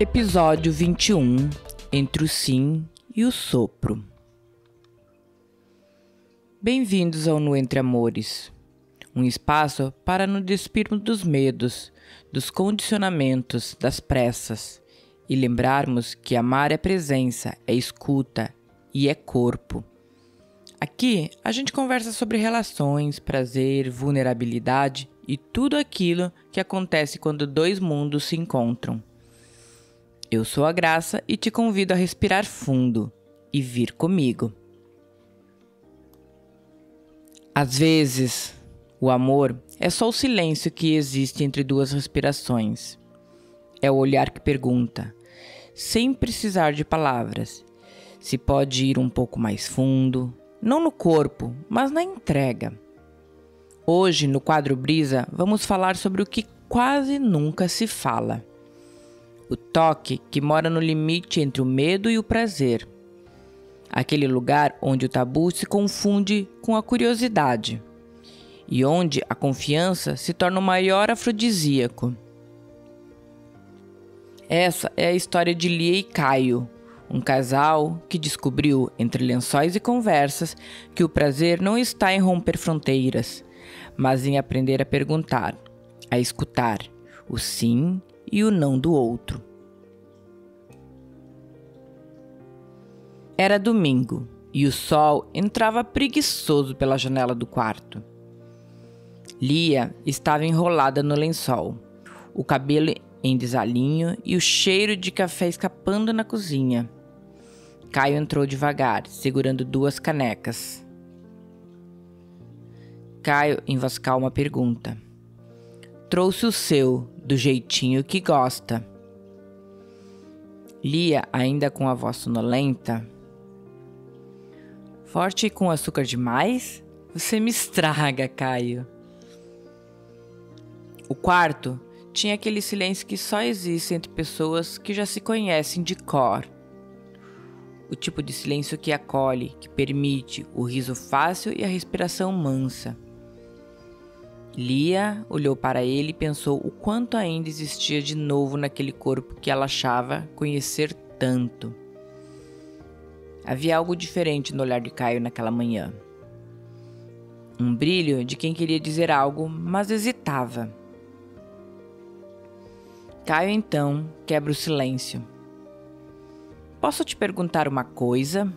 Episódio 21. Entre o sim e o sopro. Bem-vindos ao No Entre Amores, um espaço para nos despirmos dos medos, dos condicionamentos, das pressas e lembrarmos que amar é presença, é escuta e é corpo. Aqui a gente conversa sobre relações, prazer, vulnerabilidade e tudo aquilo que acontece quando dois mundos se encontram. Eu sou a Graça e te convido a respirar fundo e vir comigo. Às vezes, o amor é só o silêncio que existe entre duas respirações. É o olhar que pergunta, sem precisar de palavras, se pode ir um pouco mais fundo, não no corpo, mas na entrega. Hoje, no quadro Brisa, vamos falar sobre o que quase nunca se fala. O toque que mora no limite entre o medo e o prazer. Aquele lugar onde o tabu se confunde com a curiosidade. E onde a confiança se torna o maior afrodisíaco. Essa é a história de Lia e Caio, um casal que descobriu, entre lençóis e conversas, que o prazer não está em romper fronteiras, mas em aprender a perguntar, a escutar o sim e o não do outro. Era domingo e o sol entrava preguiçoso pela janela do quarto. Lia estava enrolada no lençol, o cabelo em desalinho e o cheiro de café escapando na cozinha. Caio entrou devagar, segurando 2 canecas. Caio, em voz calma, pergunta: "Trouxe o seu, do jeitinho que gosta." Lia, ainda com a voz sonolenta: "Forte e com açúcar demais? Você me estraga, Caio." O quarto tinha aquele silêncio que só existe entre pessoas que já se conhecem de cor. O tipo de silêncio que acolhe, que permite o riso fácil e a respiração mansa. Lia olhou para ele e pensou o quanto ainda existia de novo naquele corpo que ela achava conhecer tanto. Havia algo diferente no olhar de Caio naquela manhã. Um brilho de quem queria dizer algo, mas hesitava. Caio então quebra o silêncio. "Posso te perguntar uma coisa?"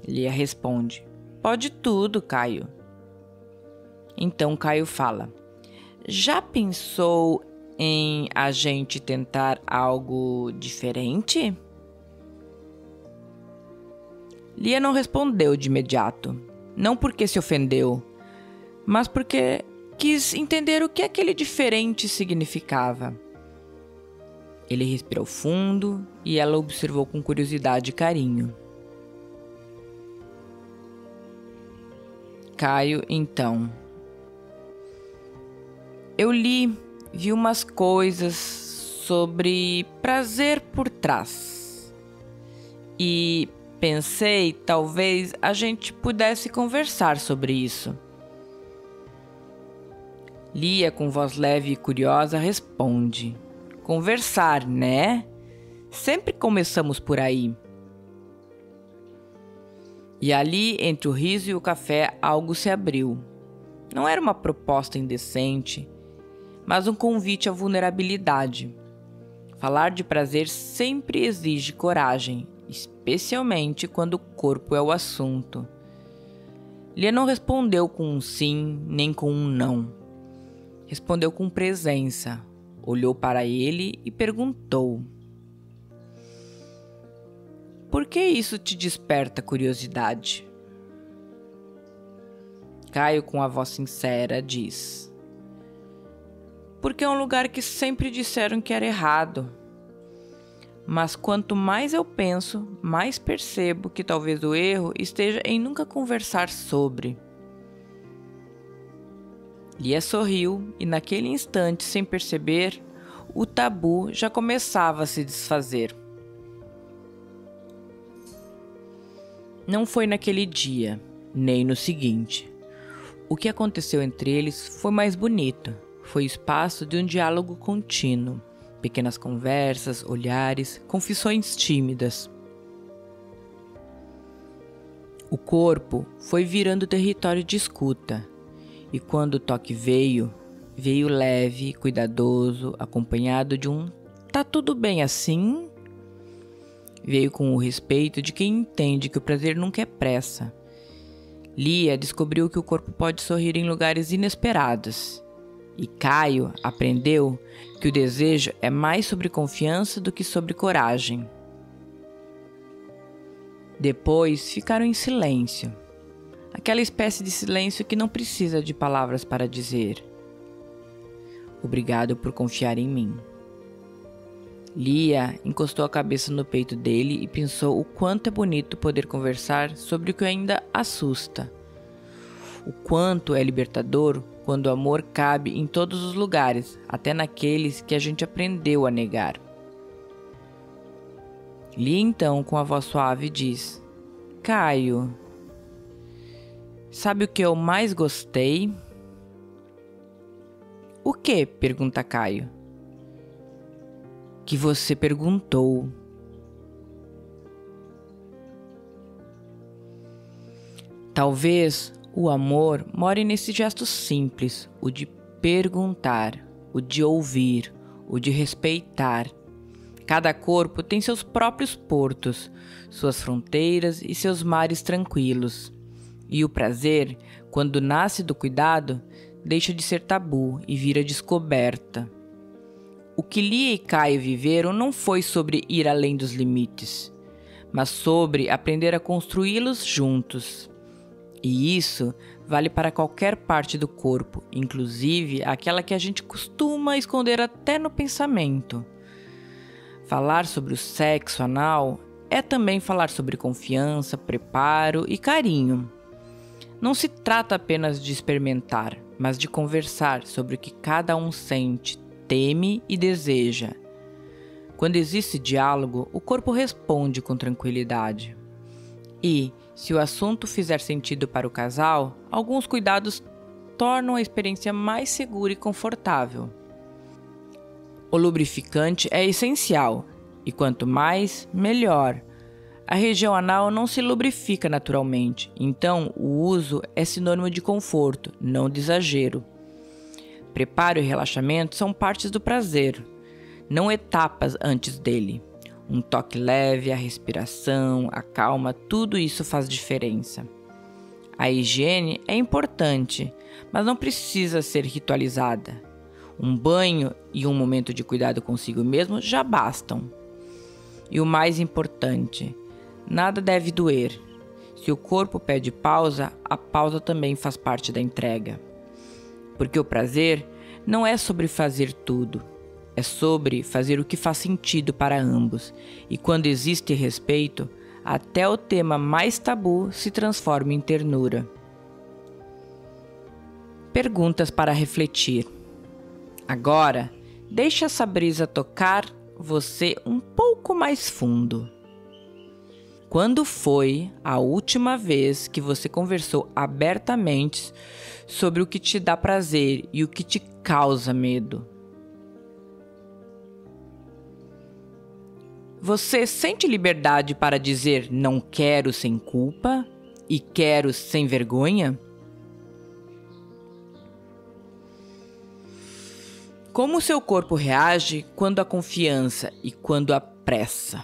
Lia responde: "Pode tudo, Caio." Então Caio fala: "Já pensou em a gente tentar algo diferente?" Lia não respondeu de imediato, não porque se ofendeu, mas porque quis entender o que aquele diferente significava. Ele respirou fundo e ela observou com curiosidade e carinho. Caio, então: "Eu vi umas coisas sobre prazer por trás. E pensei, talvez a gente pudesse conversar sobre isso." Lia, com voz leve e curiosa, responde: "Conversar, né? Sempre começamos por aí." E ali, entre o riso e o café, algo se abriu. Não era uma proposta indecente, mas um convite à vulnerabilidade. Falar de prazer sempre exige coragem, especialmente quando o corpo é o assunto. Lia não respondeu com um sim, nem com um não. Respondeu com presença, olhou para ele e perguntou: "Por que isso te desperta curiosidade?" Caio, com a voz sincera, diz: "Porque é um lugar que sempre disseram que era errado. Mas quanto mais eu penso, mais percebo que talvez o erro esteja em nunca conversar sobre." Lia sorriu e naquele instante, sem perceber, o tabu já começava a se desfazer. Não foi naquele dia, nem no seguinte. O que aconteceu entre eles foi mais bonito. Foi o espaço de um diálogo contínuo, pequenas conversas, olhares, confissões tímidas. O corpo foi virando território de escuta, e quando o toque veio leve, cuidadoso, acompanhado de um "tá tudo bem assim?". Veio com o respeito de quem entende que o prazer nunca é pressa. Lia descobriu que o corpo pode sorrir em lugares inesperados. E Caio aprendeu que o desejo é mais sobre confiança do que sobre coragem. Depois ficaram em silêncio. Aquela espécie de silêncio que não precisa de palavras para dizer: "Obrigado por confiar em mim". Lia encostou a cabeça no peito dele e pensou o quanto é bonito poder conversar sobre o que ainda assusta. O quanto é libertador quando o amor cabe em todos os lugares, até naqueles que a gente aprendeu a negar. Lia então, com a voz suave, diz: "Caio, sabe o que eu mais gostei?". "O quê?", pergunta Caio. "Que você perguntou". Talvez o amor more nesse gesto simples, o de perguntar, o de ouvir, o de respeitar. Cada corpo tem seus próprios portos, suas fronteiras e seus mares tranquilos. E o prazer, quando nasce do cuidado, deixa de ser tabu e vira descoberta. O que Lia e Caio viveram não foi sobre ir além dos limites, mas sobre aprender a construí-los juntos. E isso vale para qualquer parte do corpo, inclusive aquela que a gente costuma esconder até no pensamento. Falar sobre o sexo anal é também falar sobre confiança, preparo e carinho. Não se trata apenas de experimentar, mas de conversar sobre o que cada um sente, teme e deseja. Quando existe diálogo, o corpo responde com tranquilidade. E, se o assunto fizer sentido para o casal, alguns cuidados tornam a experiência mais segura e confortável. O lubrificante é essencial, e quanto mais, melhor. A região anal não se lubrifica naturalmente, então o uso é sinônimo de conforto, não de exagero. Preparo e relaxamento são partes do prazer, não etapas antes dele. Um toque leve, a respiração, a calma, tudo isso faz diferença. A higiene é importante, mas não precisa ser ritualizada. Um banho e um momento de cuidado consigo mesmo já bastam. E o mais importante, nada deve doer. Se o corpo pede pausa, a pausa também faz parte da entrega. Porque o prazer não é sobre fazer tudo. É sobre fazer o que faz sentido para ambos. E quando existe respeito, até o tema mais tabu se transforma em ternura. Perguntas para refletir. Agora, deixa essa brisa tocar você um pouco mais fundo. Quando foi a última vez que você conversou abertamente sobre o que te dá prazer e o que te causa medo? Você sente liberdade para dizer não quero sem culpa e quero sem vergonha? Como o seu corpo reage quando a confiança e quando a pressa?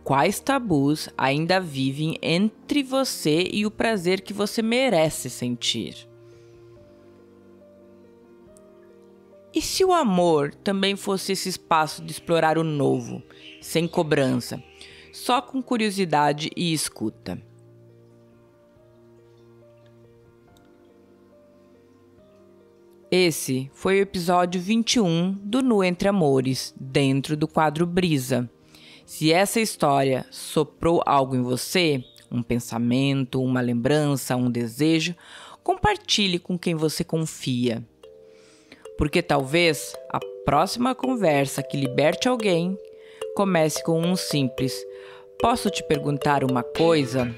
Quais tabus ainda vivem entre você e o prazer que você merece sentir? E se o amor também fosse esse espaço de explorar o novo, sem cobrança, só com curiosidade e escuta? Esse foi o episódio 21 do Nu Entre Amores, dentro do quadro Brisa. Se essa história soprou algo em você, um pensamento, uma lembrança, um desejo, compartilhe com quem você confia. Porque talvez a próxima conversa que liberte alguém comece com um simples: posso te perguntar uma coisa?